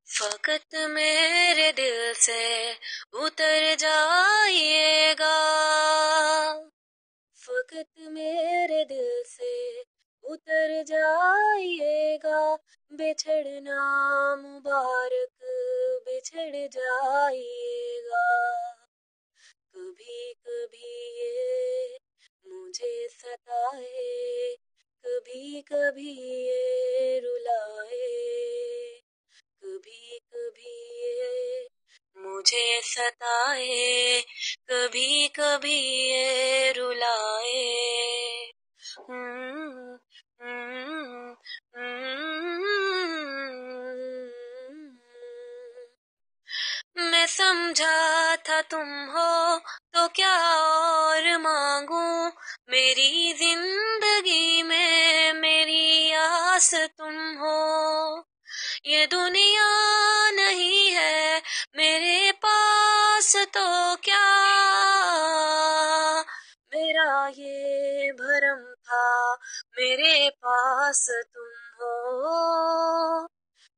फकत मेरे दिल से उतर जाइएगा, फकत मेरे दिल से उतर जाइएगा, बिछड़ना मुबारक बिछड़ जाइएगा। कभी कभी ये मुझे सताए, कभी कभी ये रुलाए, कभी कभी ये मुझे सताए, कभी कभी ये रुलाए। हम्म, हम्म, हम्म। मैं समझा था तुम हो तो क्या और मांगू, मेरी जिंदगी में मेरी आस तुम हो। ये दुनिया नहीं है मेरे पास तो क्या, मेरा ये भरम था मेरे पास तुम हो।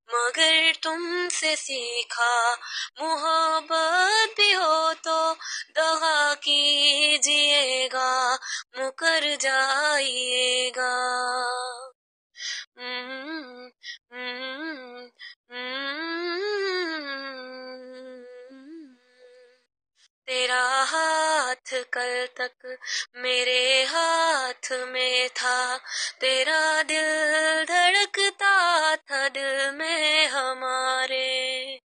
मगर तुमसे सीखा मोहब्बत भी हो तो दगा कीजिएगा, मुकर जाइएगा। हम्म, हम्म, हम्म। तेरा हाथ कल तक मेरे हाथ में था, तेरा दिल धड़कता था दिल में हमारे।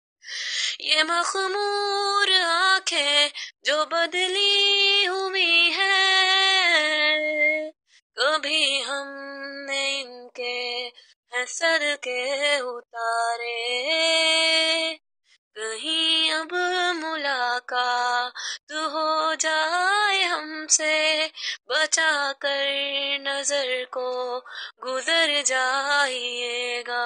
ये मखमूर आंखें जो बदली हुई हैं, कभी हमने इनके हैं सदके उतारे। कहीं अब मुलाकात हो जाए हमसे, बचा कर नजर को गुजर जाइएगा।